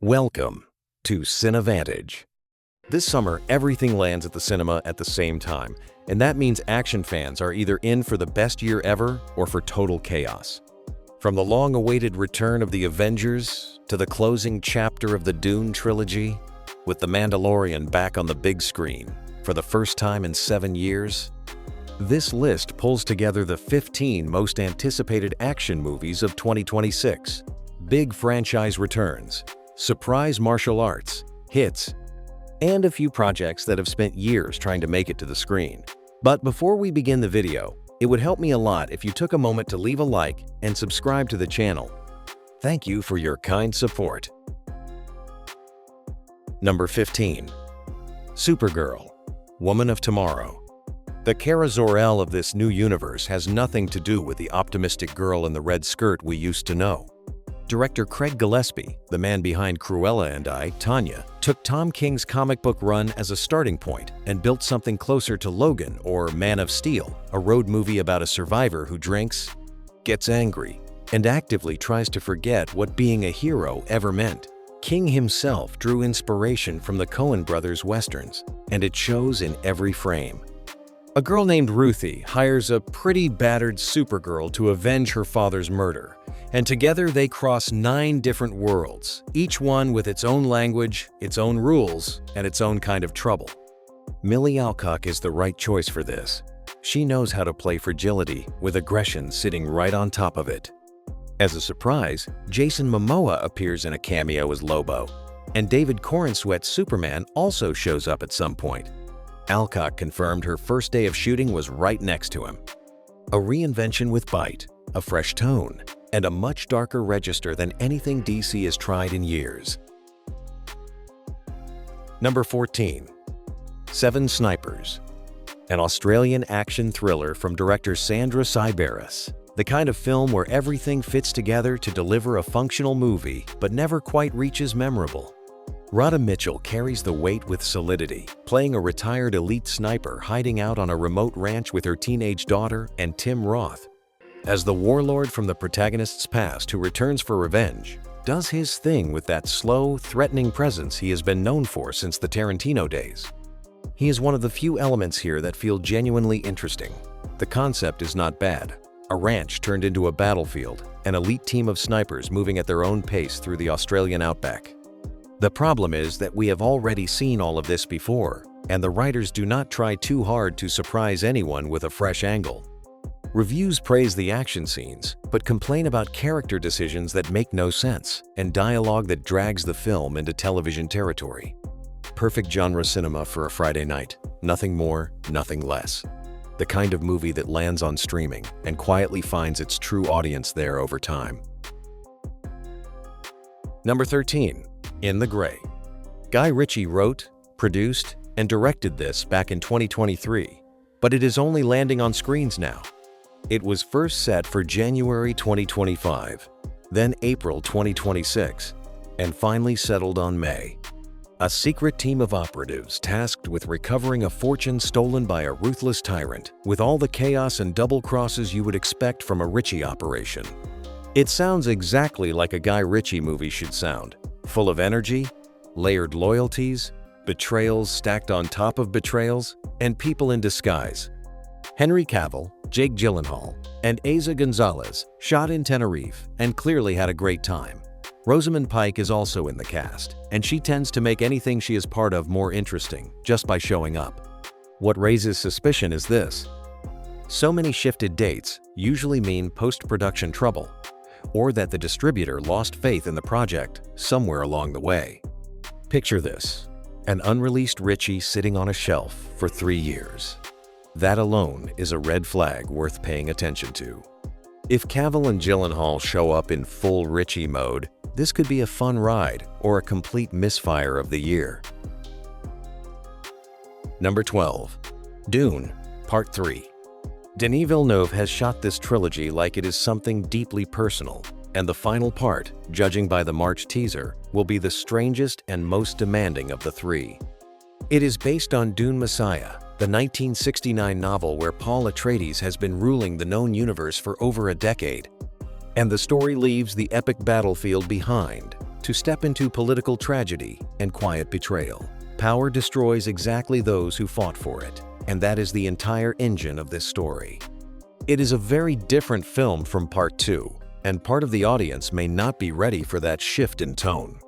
Welcome to CineVantage. This summer, everything lands at the cinema at the same time, and that means action fans are either in for the best year ever or for total chaos. From the long-awaited return of the Avengers to the closing chapter of the Dune trilogy, with the Mandalorian back on the big screen for the first time in 7 years, this list pulls together the 15 most anticipated action movies of 2026. Big franchise returns, surprise martial arts, hits, and a few projects that have spent years trying to make it to the screen. But before we begin the video, it would help me a lot if you took a moment to leave a like and subscribe to the channel. Thank you for your kind support. Number 15. Supergirl, Woman of Tomorrow. The Kara Zor-El of this new universe has nothing to do with the optimistic girl in the red skirt we used to know. Director Craig Gillespie, the man behind Cruella and I, Tanya, took Tom King's comic book run as a starting point and built something closer to Logan or Man of Steel, a road movie about a survivor who drinks, gets angry, and actively tries to forget what being a hero ever meant. King himself drew inspiration from the Coen brothers' westerns, and it shows in every frame. A girl named Ruthie hires a pretty battered Supergirl to avenge her father's murder, and together they cross 9 different worlds, each one with its own language, its own rules, and its own kind of trouble. Millie Alcock is the right choice for this. She knows how to play fragility with aggression sitting right on top of it. As a surprise, Jason Momoa appears in a cameo as Lobo, and David Corenswet's Superman also shows up at some point. Alcock confirmed her first day of shooting was right next to him. A reinvention with bite, a fresh tone, and a much darker register than anything DC has tried in years. Number 14. Seven Snipers, an Australian action thriller from director Sandra Cyberis. The kind of film where everything fits together to deliver a functional movie but never quite reaches memorable. Radha Mitchell carries the weight with solidity, playing a retired elite sniper hiding out on a remote ranch with her teenage daughter and Tim Roth, as the warlord from the protagonist's past who returns for revenge, does his thing with that slow, threatening presence he has been known for since the Tarantino days. He is one of the few elements here that feel genuinely interesting. The concept is not bad. A ranch turned into a battlefield, an elite team of snipers moving at their own pace through the Australian outback. The problem is that we have already seen all of this before, and the writers do not try too hard to surprise anyone with a fresh angle. Reviews praise the action scenes, but complain about character decisions that make no sense and dialogue that drags the film into television territory. Perfect genre cinema for a Friday night. Nothing more, nothing less. The kind of movie that lands on streaming and quietly finds its true audience there over time. Number 13. In the Gray. Guy Ritchie wrote, produced, and directed this back in 2023, but it is only landing on screens now. It was first set for January 2025, then April 2026, and finally settled on May. A secret team of operatives tasked with recovering a fortune stolen by a ruthless tyrant, with all the chaos and double crosses you would expect from a Ritchie operation. It sounds exactly like a Guy Ritchie movie should sound, full of energy, layered loyalties, betrayals stacked on top of betrayals, and people in disguise. Henry Cavill, Jake Gyllenhaal, and Eiza Gonzalez shot in Tenerife and clearly had a great time. Rosamund Pike is also in the cast, and she tends to make anything she is part of more interesting just by showing up. What raises suspicion is this. So many shifted dates usually mean post-production trouble, or that the distributor lost faith in the project somewhere along the way. Picture this, an unreleased Ritchie sitting on a shelf for 3 years. That alone is a red flag worth paying attention to. If Cavill and Gyllenhaal show up in full Ritchie mode, this could be a fun ride or a complete misfire of the year. Number 12. Dune, Part 3. Denis Villeneuve has shot this trilogy like it is something deeply personal, and the final part, judging by the March teaser, will be the strangest and most demanding of the 3. It is based on Dune Messiah, the 1969 novel where Paul Atreides has been ruling the known universe for over a decade. And the story leaves the epic battlefield behind to step into political tragedy and quiet betrayal. Power destroys exactly those who fought for it, and that is the entire engine of this story. It is a very different film from Part 2, and part of the audience may not be ready for that shift in tone.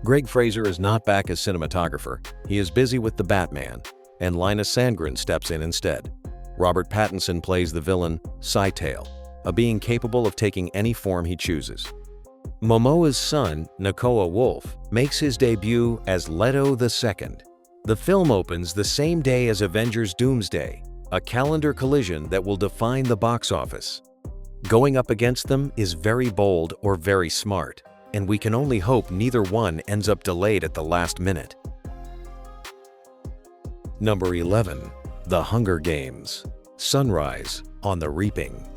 Greg Fraser is not back as cinematographer. He is busy with the Batman, and Linus Sandgren steps in instead. Robert Pattinson plays the villain, Citadel, a being capable of taking any form he chooses. Momoa's son, Nakoa Wolf, makes his debut as Leto II. The film opens the same day as Avengers Doomsday, a calendar collision that will define the box office. Going up against them is very bold or very smart, and we can only hope neither one ends up delayed at the last minute. Number 11. The Hunger Games: Sunrise on the Reaping.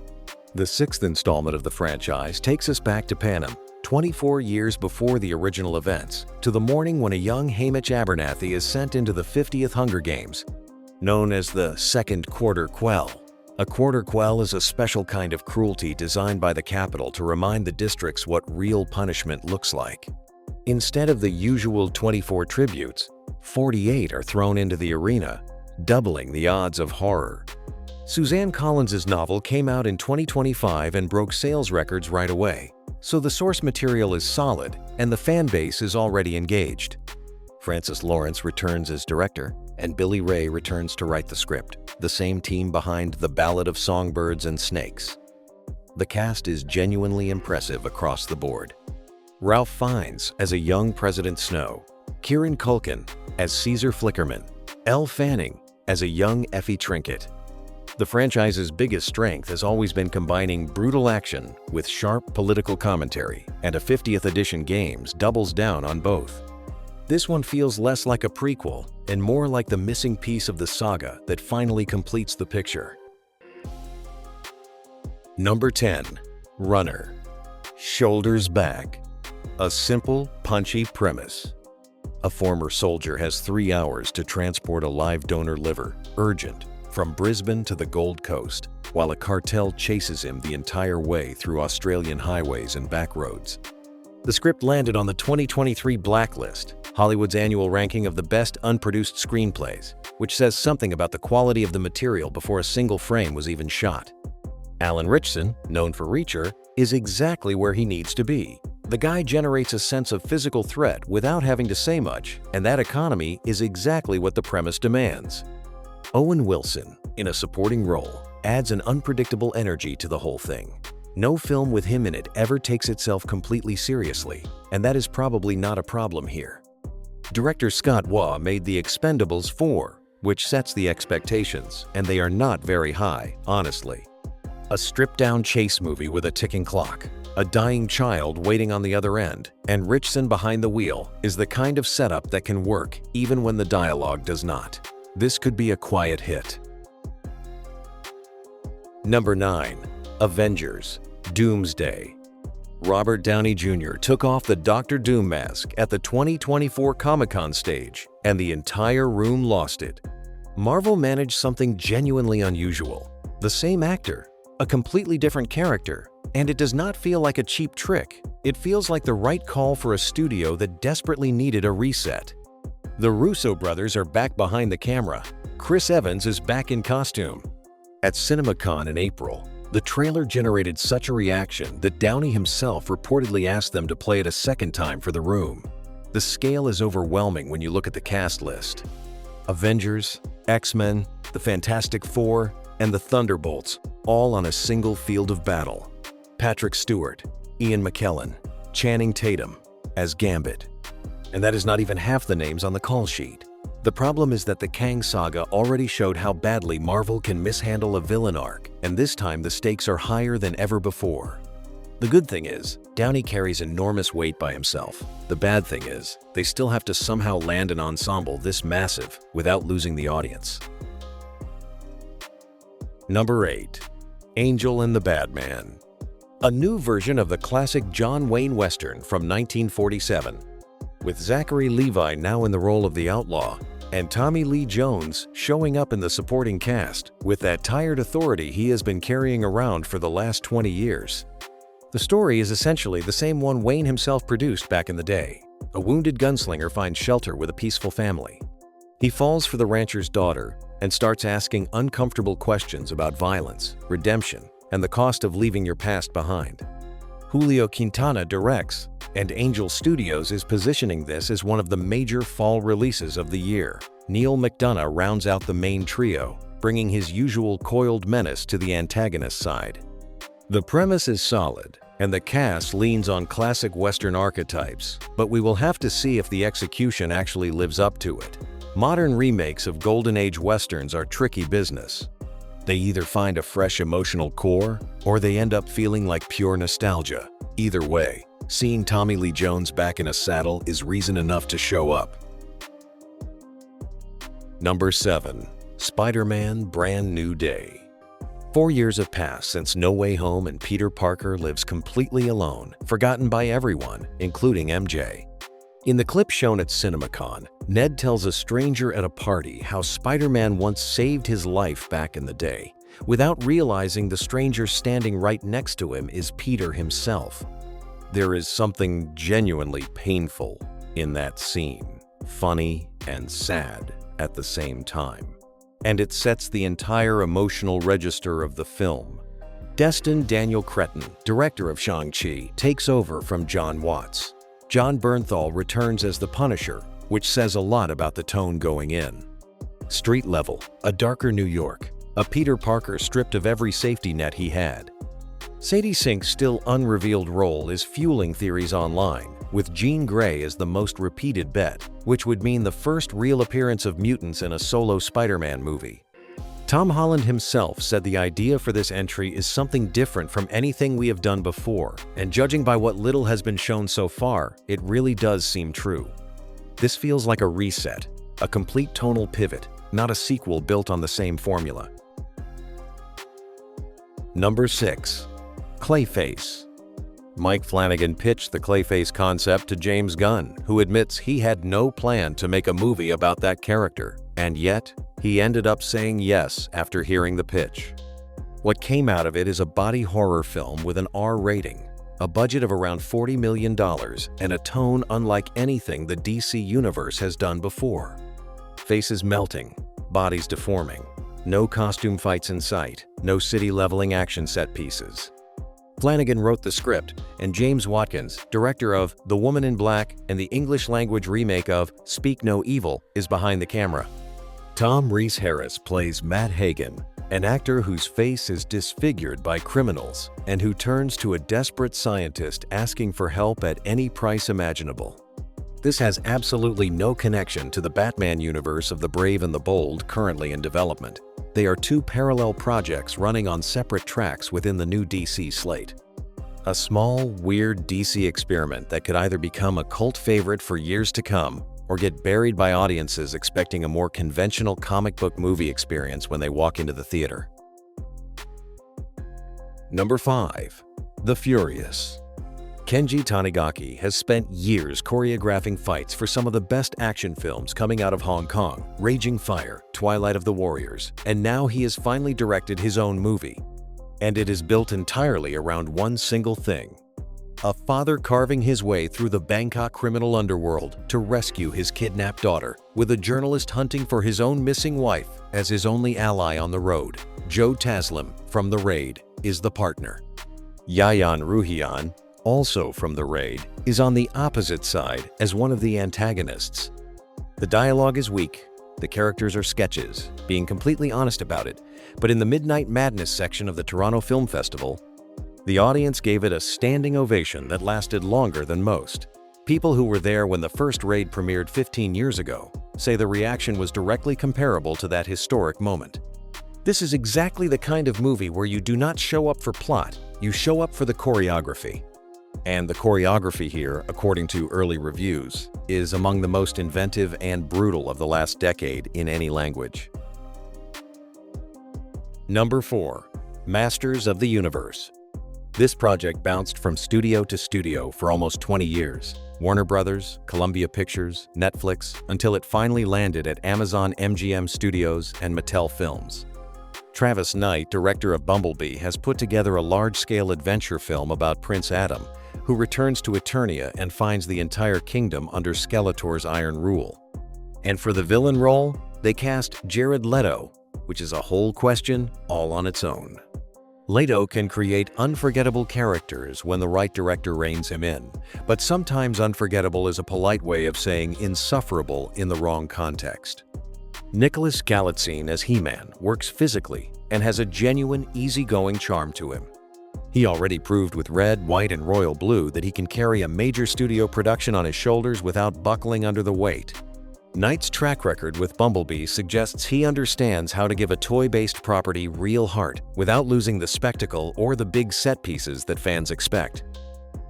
The sixth installment of the franchise takes us back to Panem, 24 years before the original events, to the morning when a young Haymitch Abernathy is sent into the 50th Hunger Games, known as the Second Quarter Quell. A quarter quell is a special kind of cruelty designed by the Capitol to remind the districts what real punishment looks like. Instead of the usual 24 tributes, 48 are thrown into the arena, doubling the odds of horror. Suzanne Collins's novel came out in 2025 and broke sales records right away, so the source material is solid and the fan base is already engaged. Francis Lawrence returns as director, and Billy Ray returns to write the script, the same team behind The Ballad of Songbirds and Snakes. The cast is genuinely impressive across the board. Ralph Fiennes as a young President Snow, Kieran Culkin as Caesar Flickerman, Elle Fanning as a young Effie Trinket. The franchise's biggest strength has always been combining brutal action with sharp political commentary, and a 50th edition Games doubles down on both. This one feels less like a prequel and more like the missing piece of the saga that finally completes the picture. Number 10. Runner. Shoulders Back. A simple, punchy premise. A former soldier has 3 hours to transport a live donor liver, urgent, from Brisbane to the Gold Coast, while a cartel chases him the entire way through Australian highways and back roads. The script landed on the 2023 Blacklist, Hollywood's annual ranking of the best unproduced screenplays, which says something about the quality of the material before a single frame was even shot. Alan Ritchson, known for Reacher, is exactly where he needs to be. The guy generates a sense of physical threat without having to say much, and that economy is exactly what the premise demands. Owen Wilson, in a supporting role, adds an unpredictable energy to the whole thing. No film with him in it ever takes itself completely seriously, and that is probably not a problem here. Director Scott Waugh made The Expendables 4, which sets the expectations, and they are not very high, honestly. A stripped-down chase movie with a ticking clock, a dying child waiting on the other end, and Ritchson behind the wheel is the kind of setup that can work even when the dialogue does not. This could be a quiet hit. Number 9. Avengers: Doomsday. Robert Downey Jr. took off the Dr. Doom mask at the 2024 Comic-Con stage, and the entire room lost it. Marvel managed something genuinely unusual. The same actor, a completely different character, and it does not feel like a cheap trick. It feels like the right call for a studio that desperately needed a reset. The Russo brothers are back behind the camera. Chris Evans is back in costume. At CinemaCon in April, the trailer generated such a reaction that Downey himself reportedly asked them to play it a second time for the room. The scale is overwhelming when you look at the cast list. Avengers, X-Men, the Fantastic Four, and the Thunderbolts, all on a single field of battle. Patrick Stewart, Ian McKellen, Channing Tatum as Gambit. And that is not even half the names on the call sheet. The problem is that the Kang saga already showed how badly Marvel can mishandle a villain arc, and this time the stakes are higher than ever before. The good thing is, Downey carries enormous weight by himself. The bad thing is, they still have to somehow land an ensemble this massive without losing the audience. Number 8. Angel and the Badman. A new version of the classic John Wayne Western from 1947. With Zachary Levi now in the role of the outlaw, and Tommy Lee Jones showing up in the supporting cast with that tired authority he has been carrying around for the last 20 years. The story is essentially the same one Wayne himself produced back in the day. A wounded gunslinger finds shelter with a peaceful family. He falls for the rancher's daughter and starts asking uncomfortable questions about violence, redemption, and the cost of leaving your past behind. Julio Quintana directs, and Angel Studios is positioning this as one of the major fall releases of the year. Neil McDonough rounds out the main trio, bringing his usual coiled menace to the antagonist side. The premise is solid, and the cast leans on classic Western archetypes, but we will have to see if the execution actually lives up to it. Modern remakes of Golden Age Westerns are tricky business. They either find a fresh emotional core, or they end up feeling like pure nostalgia. Either way, seeing Tommy Lee Jones back in a saddle is reason enough to show up. Number 7. Spider-Man: Brand New Day. 4 years have passed since No Way Home and Peter Parker lives completely alone, forgotten by everyone, including MJ. In the clip shown at CinemaCon, Ned tells a stranger at a party how Spider-Man once saved his life back in the day, without realizing the stranger standing right next to him is Peter himself. There is something genuinely painful in that scene, funny and sad at the same time. And it sets the entire emotional register of the film. Destin Daniel Cretton, director of Shang-Chi, takes over from John Watts. John Bernthal returns as the Punisher, which says a lot about the tone going in. Street level, a darker New York, a Peter Parker stripped of every safety net he had. Sadie Sink's still unrevealed role is fueling theories online, with Jean Grey as the most repeated bet, which would mean the first real appearance of mutants in a solo Spider-Man movie. Tom Holland himself said the idea for this entry is something different from anything we have done before, and judging by what little has been shown so far, it really does seem true. This feels like a reset, a complete tonal pivot, not a sequel built on the same formula. Number 6. Clayface. Mike Flanagan pitched the Clayface concept to James Gunn, who admits he had no plan to make a movie about that character, and yet, he ended up saying yes after hearing the pitch. What came out of it is a body horror film with an R rating, a budget of around $40 million, and a tone unlike anything the DC universe has done before. Faces melting, bodies deforming, no costume fights in sight, no city-leveling action set pieces. Flanagan wrote the script, and James Watkins, director of The Woman in Black and the English-language remake of Speak No Evil, is behind the camera. Tom Rhys-Harris plays Matt Hagen, an actor whose face is disfigured by criminals and who turns to a desperate scientist asking for help at any price imaginable. This has absolutely no connection to the Batman universe of The Brave and the Bold currently in development. They are two parallel projects running on separate tracks within the new DC slate. A small, weird DC experiment that could either become a cult favorite for years to come or get buried by audiences expecting a more conventional comic book movie experience when they walk into the theater. Number 5. The Furious. Kenji Tanigaki has spent years choreographing fights for some of the best action films coming out of Hong Kong, Raging Fire, Twilight of the Warriors, and now he has finally directed his own movie. And it is built entirely around one single thing: a father carving his way through the Bangkok criminal underworld to rescue his kidnapped daughter, with a journalist hunting for his own missing wife as his only ally on the road. Joe Taslim, from The Raid, is the partner. Yayan Ruhian, also from The Raid, is on the opposite side as one of the antagonists. The dialogue is weak, the characters are sketches, being completely honest about it, but in the Midnight Madness section of the Toronto Film Festival, the audience gave it a standing ovation that lasted longer than most. People who were there when the first Raid premiered 15 years ago say the reaction was directly comparable to that historic moment. This is exactly the kind of movie where you do not show up for plot, you show up for the choreography. And the choreography here, according to early reviews, is among the most inventive and brutal of the last decade in any language. Number 4. Masters of the Universe. This project bounced from studio to studio for almost 20 years. Warner Brothers, Columbia Pictures, Netflix, until it finally landed at Amazon MGM Studios and Mattel Films. Travis Knight, director of Bumblebee, has put together a large-scale adventure film about Prince Adam, who returns to Eternia and finds the entire kingdom under Skeletor's iron rule. And for the villain role, they cast Jared Leto, which is a whole question all on its own. Leto can create unforgettable characters when the right director reins him in, but sometimes unforgettable is a polite way of saying insufferable in the wrong context. Nicholas Galitzine as He-Man works physically and has a genuine, easygoing charm to him. He already proved with Red, White, and Royal Blue that he can carry a major studio production on his shoulders without buckling under the weight. Knight's track record with Bumblebee suggests he understands how to give a toy-based property real heart without losing the spectacle or the big set pieces that fans expect.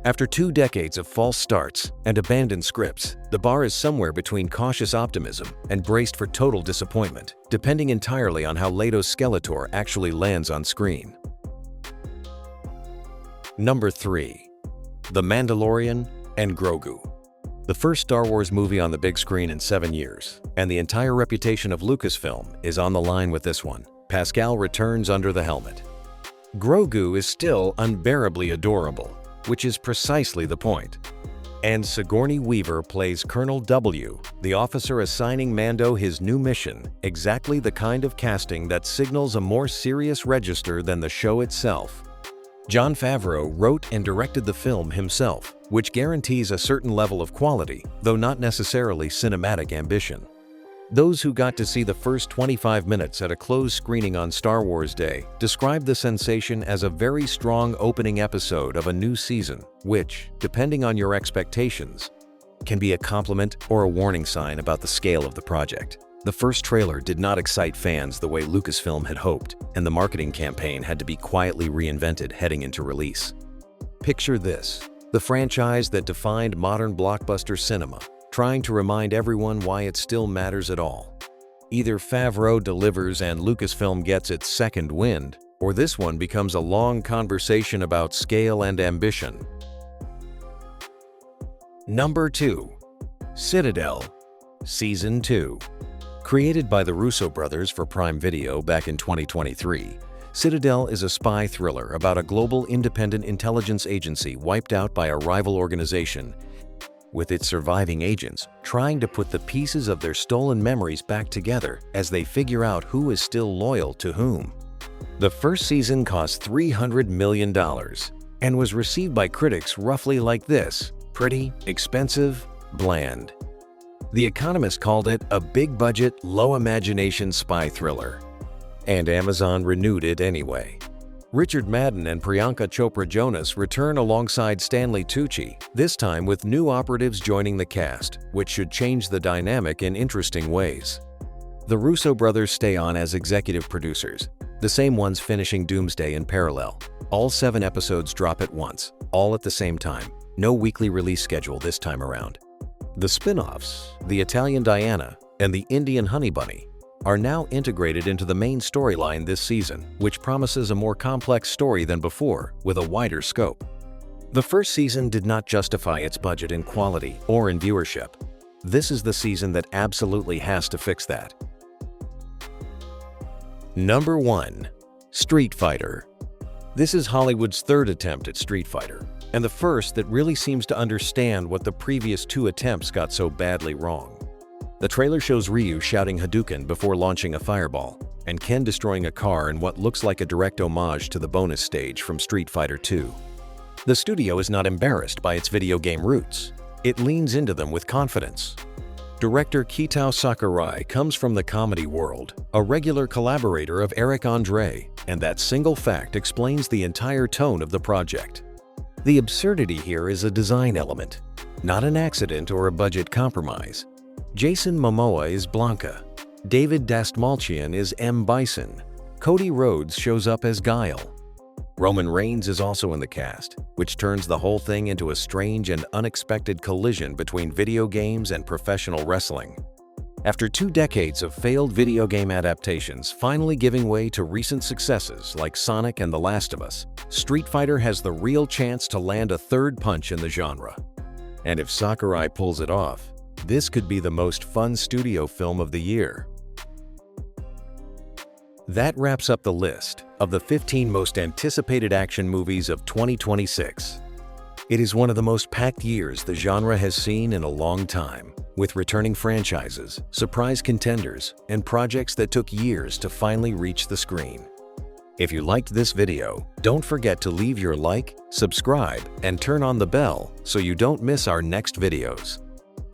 After 2 decades of false starts and abandoned scripts, the bar is somewhere between cautious optimism and braced for total disappointment, depending entirely on how Leto's Skeletor actually lands on screen. Number 3. The Mandalorian and Grogu. The first Star Wars movie on the big screen in 7 years, and the entire reputation of Lucasfilm is on the line with this one. Pascal returns under the helmet. Grogu is still unbearably adorable, which is precisely the point. And Sigourney Weaver plays Colonel W, the officer assigning Mando his new mission, exactly the kind of casting that signals a more serious register than the show itself. Jon Favreau wrote and directed the film himself, which guarantees a certain level of quality, though not necessarily cinematic ambition. Those who got to see the first 25 minutes at a closed screening on Star Wars Day described the sensation as a very strong opening episode of a new season, which, depending on your expectations, can be a compliment or a warning sign about the scale of the project. The first trailer did not excite fans the way Lucasfilm had hoped, and the marketing campaign had to be quietly reinvented heading into release. Picture this: the franchise that defined modern blockbuster cinema, trying to remind everyone why it still matters at all. Either Favreau delivers and Lucasfilm gets its second wind, or this one becomes a long conversation about scale and ambition. Number 2. Citadel, Season 2. Created by the Russo brothers for Prime Video back in 2023, Citadel is a spy thriller about a global independent intelligence agency wiped out by a rival organization, with its surviving agents trying to put the pieces of their stolen memories back together as they figure out who is still loyal to whom. The first season cost $300 million and was received by critics roughly like this: pretty, expensive, bland. The Economist called it a big-budget, low-imagination spy thriller. And Amazon renewed it anyway. Richard Madden and Priyanka Chopra Jonas return alongside Stanley Tucci, this time with new operatives joining the cast, which should change the dynamic in interesting ways. The Russo brothers stay on as executive producers, the same ones finishing Doomsday in parallel. All 7 episodes drop at once, all at the same time. No weekly release schedule this time around. The spin-offs, the Italian Diana and the Indian Honey Bunny, are now integrated into the main storyline this season, which promises a more complex story than before, with a wider scope. The first season did not justify its budget in quality or in viewership. This is the season that absolutely has to fix that. Number 1. Street Fighter. This is Hollywood's 3rd attempt at Street Fighter, and the first that really seems to understand what the previous 2 attempts got so badly wrong. The trailer shows Ryu shouting Hadouken before launching a fireball, and Ken destroying a car in what looks like a direct homage to the bonus stage from Street Fighter 2. The studio is not embarrassed by its video game roots. It leans into them with confidence. Director Kitao Sakurai comes from the comedy world, a regular collaborator of Eric Andre, and that single fact explains the entire tone of the project. The absurdity here is a design element, not an accident or a budget compromise. Jason Momoa is Blanca. David Dastmalchian is M. Bison. Cody Rhodes shows up as Guile. Roman Reigns is also in the cast, which turns the whole thing into a strange and unexpected collision between video games and professional wrestling. After 2 decades of failed video game adaptations finally giving way to recent successes like Sonic and The Last of Us, Street Fighter has the real chance to land a 3rd punch in the genre. And if Sakurai pulls it off, this could be the most fun studio film of the year. That wraps up the list of the 15 most anticipated action movies of 2026. It is one of the most packed years the genre has seen in a long time, with returning franchises, surprise contenders, and projects that took years to finally reach the screen. If you liked this video, don't forget to leave your like, subscribe, and turn on the bell so you don't miss our next videos.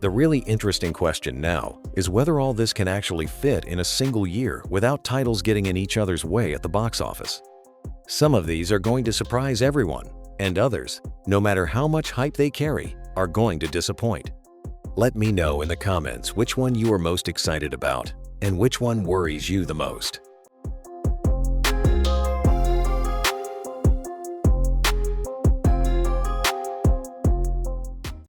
The really interesting question now is whether all this can actually fit in a single year without titles getting in each other's way at the box office. Some of these are going to surprise everyone, and others, no matter how much hype they carry, are going to disappoint. Let me know in the comments which one you are most excited about and which one worries you the most.